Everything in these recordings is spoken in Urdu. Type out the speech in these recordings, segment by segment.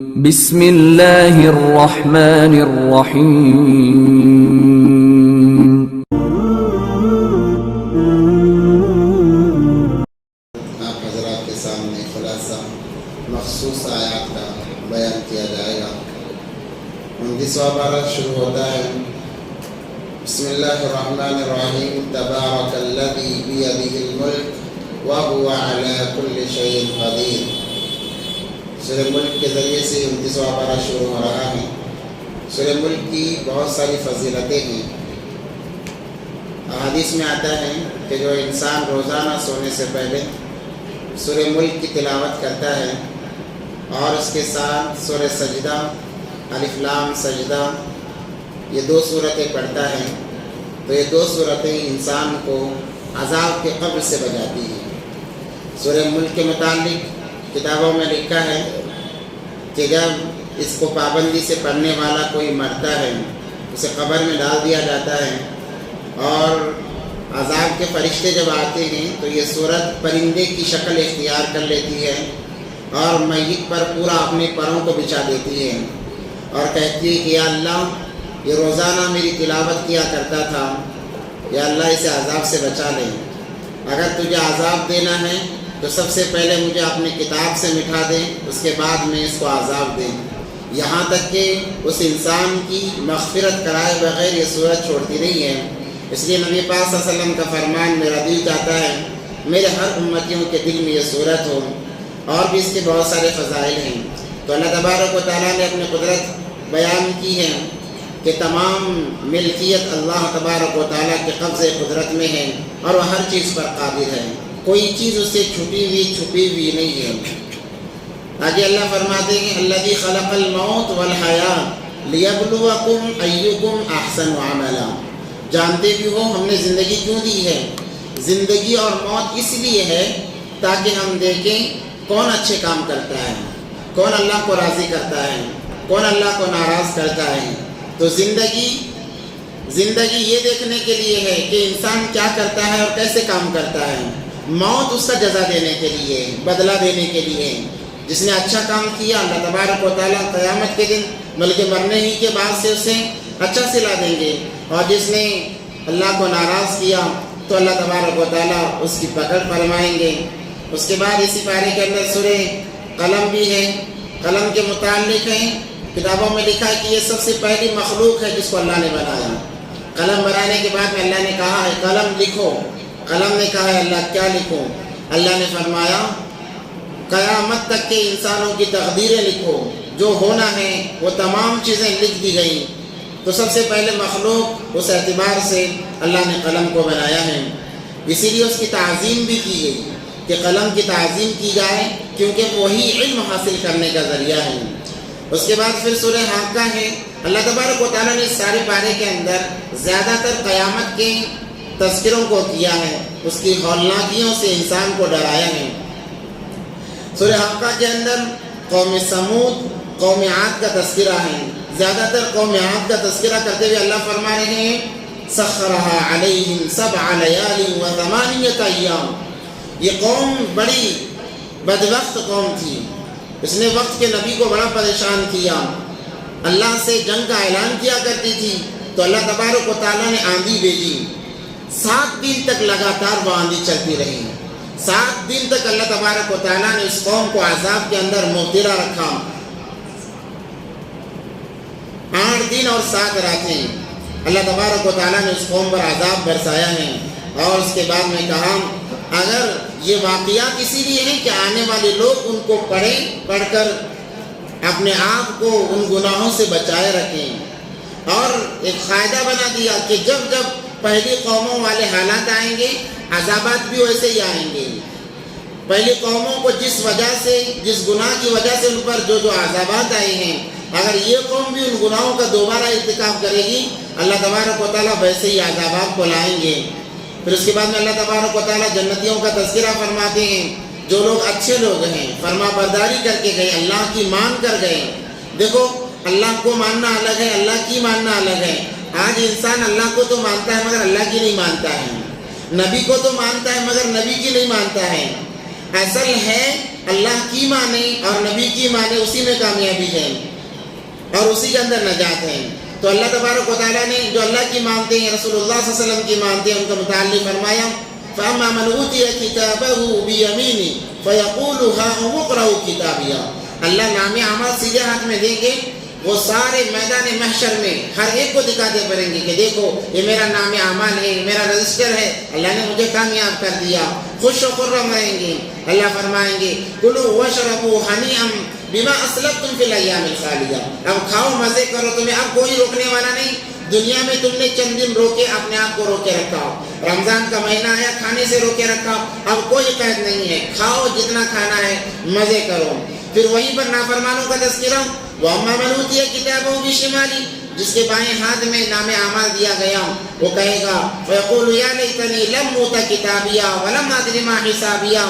بسم اللہ الرحمن الرحیم۔ آپ حضرات کے سامنے خلاصہ مخصوص آیات کا بیان کیا جائے گا۔ 29واں پارہ شروع ہوتا ہے بسم اللہ الرحمن الرحیم تبارک الذی بیدہ الملک وہو علی کل شیء قدیر۔ سورہ ملک کے ذریعے سے 29واں پارہ شروع ہو رہا ہے۔ سورہ ملک کی بہت ساری فضیلتیں ہیں۔ احادیث میں آتا ہے کہ جو انسان روزانہ سونے سے پہلے سورہ ملک کی تلاوت کرتا ہے اور اس کے ساتھ سورہ سجدہ، الف لام سجدہ، یہ 2 سورتیں پڑھتا ہے تو یہ 2 سورتیں انسان کو عذاب کے قبر سے بچاتی ہیں۔ سورہ ملک کے متعلق کتابوں میں لکھا ہے کہ جب اس کو پابندی سے پڑھنے والا کوئی مرتا ہے اسے قبر میں ڈال دیا جاتا ہے اور عذاب کے فرشتے جب آتے ہیں تو یہ سورت پرندے کی شکل اختیار کر لیتی ہے اور میت پر پورا اپنے پروں کو بچھا دیتی ہے اور کہتی ہے کہ یا اللہ یہ روزانہ میری تلاوت کیا کرتا تھا، یا اللہ اسے عذاب سے بچا لے۔ اگر تجھے عذاب دینا ہے تو سب سے پہلے مجھے اپنی کتاب سے مٹھا دیں، اس کے بعد میں اس کو عذاب دیں، یہاں تک کہ اس انسان کی مغفرت کرائے بغیر یہ سورت چھوڑتی نہیں ہے۔ اس لیے نبی پاک صلی اللہ علیہ وسلم کا فرمان میرا دل چاہتا ہے میرے ہر امتیوں کے دل میں یہ سورت ہو، اور بھی اس کے بہت سارے فضائل ہیں۔ تو اللہ تبارک و تعالیٰ نے اپنی قدرت بیان کی ہے کہ تمام ملکیت اللہ تبارک و تعالیٰ کے قبضے قدرت میں ہے اور وہ ہر چیز پر قادر ہے، کوئی چیز اس سے چھپی ہوئی نہیں ہے۔ آگے اللہ فرماتے ہیں الذی خلق الموت والحیات لیبلوکم ایکم احسن عملا۔ جانتے بھی ہو ہم نے زندگی کیوں دی ہے؟ زندگی اور موت اس لیے ہے تاکہ ہم دیکھیں کون اچھے کام کرتا ہے، کون اللہ کو راضی کرتا ہے، کون اللہ کو ناراض کرتا ہے۔ تو زندگی یہ دیکھنے کے لیے ہے کہ انسان کیا کرتا ہے اور کیسے کام کرتا ہے۔ موت اس کا جزا دینے کے لیے، بدلہ دینے کے لیے۔ جس نے اچھا کام کیا اللہ تبارک و تعالیٰ قیامت کے دن بلکہ مرنے ہی کے بعد سے اسے اچھا صلہ دیں گے، اور جس نے اللہ کو ناراض کیا تو اللہ تبارک و تعالیٰ اس کی پکڑ فرمائیں گے۔ اس کے بعد اسی پارے کے اندر سورہ قلم بھی ہے، قلم کے متعلق ہے، کتابوں میں لکھا ہے کہ یہ سب سے پہلی مخلوق ہے جس کو اللہ نے بنایا۔ قلم بنانے کے بعد میں اللہ نے کہا ہے قلم لکھو، قلم نے کہا ہے اللہ کیا لکھوں؟ اللہ نے فرمایا قیامت تک کے انسانوں کی تقدیریں لکھو، جو ہونا ہے وہ تمام چیزیں لکھ دی گئیں۔ تو سب سے پہلے مخلوق اس اعتبار سے اللہ نے قلم کو بنایا ہے، اسی لیے اس کی تعظیم بھی کی گئی کہ قلم کی تعظیم کی جائے کیونکہ وہی علم حاصل کرنے کا ذریعہ ہے۔ اس کے بعد پھر سورہ حاقہ ہے۔ اللہ تبارک و تعالیٰ نے سارے پارے کے اندر زیادہ تر قیامت کے تذکروں کو کیا ہے، اس کی ہولناکیوں سے انسان کو ڈرایا ہے۔ سورہ حاقہ کے اندر قوم سمود، قوم عاد کا تذکرہ ہے۔ زیادہ تر قوم عاد کا تذکرہ کرتے ہوئے اللہ فرما رہے ہیں سخرها علیہم 7 لیال و 8 ایام۔ یہ قوم بڑی بدبخت قوم تھی، اس نے وقت کے نبی کو بڑا پریشان کیا، اللہ سے جنگ کا اعلان کیا کرتی تھی تو اللہ تبارک و تعالیٰ نے آندھی بھیجی، 7 دن تک لگاتار وہ آندھی چلتی رہی۔ 7 دن تک اللہ تبارک و تعالیٰ نے اس قوم کو عذاب کے اندر مبتلا رکھا۔ 8 دن اور 7 راتیں اللہ تبارک و تعالیٰ نے اس قوم پر عذاب برسایا ہے۔ اور اس کے بعد میں کہا اگر یہ واقعات اسی لیے ہیں کہ آنے والے لوگ ان کو پڑھ کر اپنے آپ کو ان گناہوں سے بچائے رکھیں، اور ایک قاعدہ بنا دیا کہ جب پہلی قوموں والے حالات آئیں گے عذابات بھی ویسے ہی آئیں گے۔ پہلی قوموں کو جس گناہ کی وجہ سے ان پر جو عذابات آئے ہیں، اگر یہ قوم بھی ان گناہوں کا دوبارہ ارتکاب کرے گی اللہ تبارک و تعالیٰ ویسے ہی عذابات کو لائیں گے۔ پھر اس کے بعد میں اللہ تبارک و تعالیٰ جنتیوں کا تذکرہ فرماتے ہیں، جو لوگ اچھے لوگ ہیں، فرما برداری کر کے گئے، اللہ کی مان کر گئے۔ دیکھو اللہ کو ماننا الگ ہے، اللہ کی ماننا الگ ہے۔ آج انسان اللہ کو تو مانتا ہے مگر اللہ کی نہیں مانتا ہے، نبی کو تو مانتا ہے مگر نبی کی نہیں مانتا ہے۔ اصل ہے اللہ کی مانے اور نبی کی مانے، اسی میں کامیابی ہے اور اسی کے اندر نجات ہے۔ تو اللہ تبارک و تعالیٰ نے جو اللہ کی مانتے ہیں، رسول اللہ صلی اللہ علیہ وسلم کی مانتے ہیں، ان کا متعلق فرمایا فَأَمَّا مَنْ أُوتِيَ كِتَابَهُ بِيَمِينِهِ فَيَقُولُ هَاؤُمُ اقْرَءُوا كِتَابِيَهْ، اللہ نام اعمال سیدھے ہاتھ میں دیں گے، وہ سارے میدان محشر میں ہر ایک کو دکھاتے پڑیں گے کہ دیکھو یہ میرا نام اعمال ہے، میرا رجسٹر ہے، اللہ نے مجھے کامیاب کر دیا، خوش و خرم رہیں گے۔ اللہ فرمائیں گے کُلُوا وَاشْرَبُوا هَنِيئًا بِمَا أَسْلَفْتُمْ فِي الْأَيَّامِ الْخَالِيَةِ، اب کھاؤ مزے کرو، تمہیں اب کوئی روکنے والا نہیں۔ دنیا میں تم نے چند دن روکے، اپنے آپ کو روکے رکھا، رمضان کا مہینہ آیا کھانے سے روکے رکھا، اب کوئی قید نہیں ہے، کھاؤ جتنا کھانا ہے، مزے کرو۔ پھر وہیں پر نافرمانوں کا تذکرہ، وَأَمَّا مَنْ أُوتِيَ كِتَابَهُ بِشِمَالِهِ، جس کے بائیں ہاتھ میں نام اعمال دیا گیا، وہ کہے گا وَيَقُولُ يَا لَيْتَنِي لَمْ أُوتَ كِتَابِيَهْ وَلَمْ أَدْرِ مَا حِسَابِيَهْ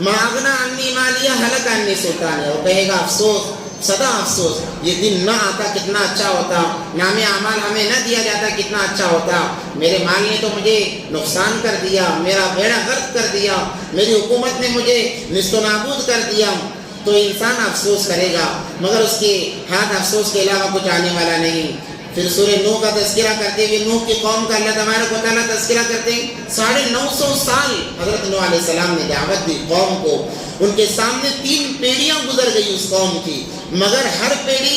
مَا أَغْنَىٰ عَنِّي مَالِيَهْ هَلَكَ عَنِّي سُلْطَانِيَهْ، وہ کہے گا افسوس، صدا افسوس، یہ دن نہ آتا کتنا اچھا ہوتا، نام اعمال ہمیں نہ دیا جاتا کتنا اچھا ہوتا، میرے مال نے تو مجھے نقصان کر دیا، میرا بیڑا غرق کر دیا، میری حکومت نے مجھے نیست و نابود کر دیا۔ تو انسان افسوس کرے گا، مگر اس کے ہاتھ افسوس کے علاوہ کچھ آنے والا نہیں۔ پھر سورہ نوح کا تذکرہ کرتے ہوئے نوح کی قوم کا اللہ تبارک و تعالیٰ تذکرہ کرتے ہیں، 950 سال حضرت نوح علیہ السلام نے دعوت دی قوم کو، ان کے سامنے 3 پیڑیاں گزر گئی اس قوم کی، مگر ہر پیڑی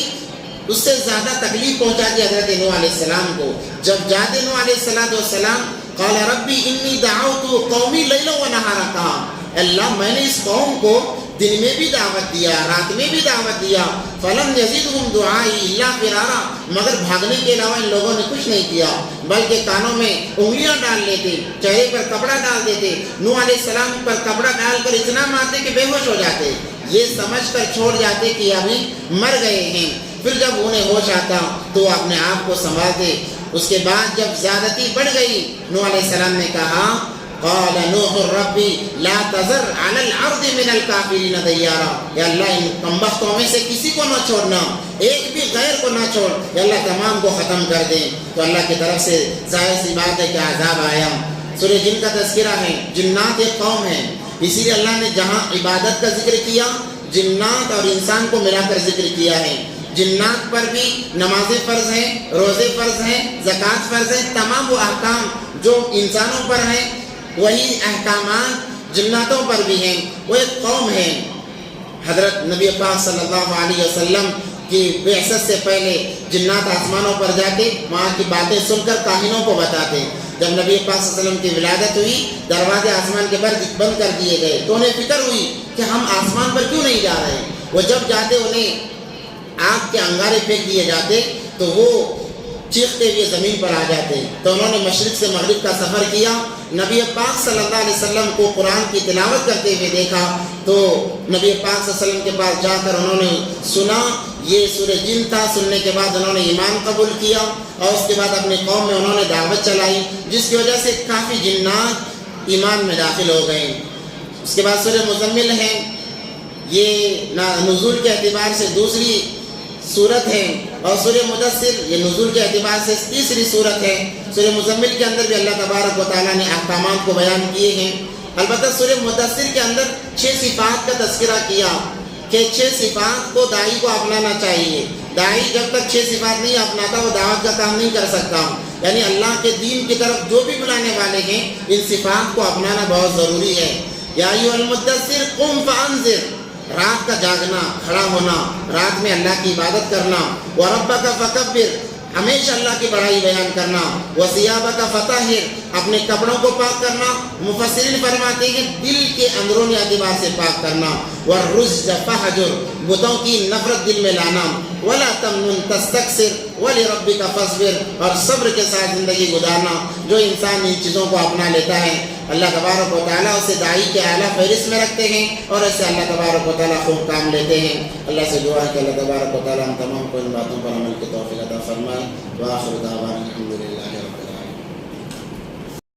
اس سے زیادہ تکلیف پہنچا دی حضرت نوح علیہ السلام کو۔ جب جاتے نوح علیہ السلام قال ربی انی دعوت قومی لیلا و نہارا، کہا اللہ میں نے اس قوم کو دن میں بھی دعوت دیا، رات میں بھی دعوت دیا، فلم یزدہم دعائی الا فرارا، مگر بھاگنے کے علاوہ ان لوگوں نے کچھ نہیں کیا، بلکہ کانوں میں انگلیاں ڈال لیتے، چہرے پر کپڑا ڈال دیتے، نوح علیہ السلام پر کپڑا ڈال کر اتنا مارتے کہ بے ہوش ہو جاتے، یہ سمجھ کر چھوڑ جاتے کہ ابھی مر گئے ہیں۔ پھر جب انہیں ہوش آتا تو اپنے آپ کو سنبھالتے۔ اس کے بعد جب زیادتی بڑھ گئی، نوح علیہ السلام نے کہا قال نوح ربی لا تذر علی الارض من الکافرین دیارا، یا اللہ ان کمبختوں میں سے کسی کو نہ چھوڑنا، ایک بھی غیر کو نہ چھوڑ، یا اللہ تمام کو ختم کر دیں۔ تو اللہ کی طرف سے ظاہر سی بات ہے کہ عذاب آیا۔ سورہ جن کا تذکرہ ہے، جنات ایک قوم ہے، اسی لیے اللہ نے جہاں عبادت کا ذکر کیا، جنات اور انسان کو ملا کر ذکر کیا ہے۔ جنات پر بھی نمازیں فرض ہیں، روزے فرض ہیں، زکوٰۃ فرض ہیں، تمام وہ احکام جو انسانوں پر ہیں وہی احکامات جناتوں پر بھی ہیں۔ وہ ایک قوم ہے، حضرت نبی پاک صلی اللہ علیہ وسلم کی بعثت سے پہلے جنات آسمانوں پر جاتے، وہاں کی باتیں سن کر کاہنوں کو بتاتے۔ جب نبی پاک صلی اللہ علیہ وسلم کی ولادت ہوئی، دروازے آسمان کے بند کر دیے گئے، تو انہیں فکر ہوئی کہ ہم آسمان پر کیوں نہیں جا رہے۔ وہ جب جاتے انہیں آگ کے انگارے پھینک دیے جاتے تو وہ چیختے ہوئے زمین پر آ جاتے۔ تو انہوں نے مشرق سے مغرب کا سفر کیا، نبی پاک صلی اللہ علیہ وسلم کو قرآن کی تلاوت کرتے ہوئے دیکھا، تو نبی پاک صلی اللہ علیہ وسلم کے پاس جا کر انہوں نے سنا، یہ سورہ جن تھا۔ سننے کے بعد انہوں نے ایمان قبول کیا اور اس کے بعد اپنی قوم میں انہوں نے دعوت چلائی، جس کی وجہ سے کافی جنات ایمان میں داخل ہو گئے۔ اس کے بعد سورہ مزمل ہے، یہ نزول کے اعتبار سے دوسری سورت ہے، اور سورہ مدثر یہ نزول کے اعتبار سے تیسری سورت ہے۔ سورہ مزمل کے اندر بھی اللہ تبارک و تعالیٰ نے احکامات کو بیان کیے ہیں۔ البتہ سورہ مدثر کے اندر 6 صفات کا تذکرہ کیا کہ 6 صفات کو داعی کو اپنانا چاہیے۔ داعی جب تک 6 صفات نہیں اپناتا وہ دعوت کا کام نہیں کر سکتا، یعنی اللہ کے دین کی طرف جو بھی بلانے والے ہیں ان صفات کو اپنانا بہت ضروری ہے۔ یا ایھا المدثر قم فانذر، رات کا جاگنا، کھڑا ہونا، رات میں اللہ کی عبادت کرنا، وَرَبَّكَ فَكَبِّرْ، ہمیشہ اللہ کی بڑائی بیان کرنا، وَثِيَابَكَ فَطَهِّرْ، اپنے کپڑوں کو پاک کرنا۔ مفسرین فرماتے ہیں دل کے اندرونی اعتبار سے پاک کرنا، وَالرُّجْزَ فَاهْجُرْ، بتوں کی نفرت دل میں لانا، وَلَا تَمْنُنْ تَسْتَكْثِرْ وَلِرَبِّكَ فَاصْبِرْ، اور صبر کے ساتھ زندگی گزارنا۔ جو انسان ان چیزوں کو اپنا لیتا ہے اللہ تبارک و تعالیٰ اسے داعی کے اعلیٰ فہرست میں رکھتے ہیں، اور اسے اللہ تبارک و تعالیٰ خوب کام لیتے ہیں۔ اللہ سے دعا ہے کہ اللہ تبارک و تعالیٰ ہم تمام کو ان باتوں پر عمل کی توفیق عطا فرمائے۔ وآخر دعوانا الحمد للہ رب العالمین۔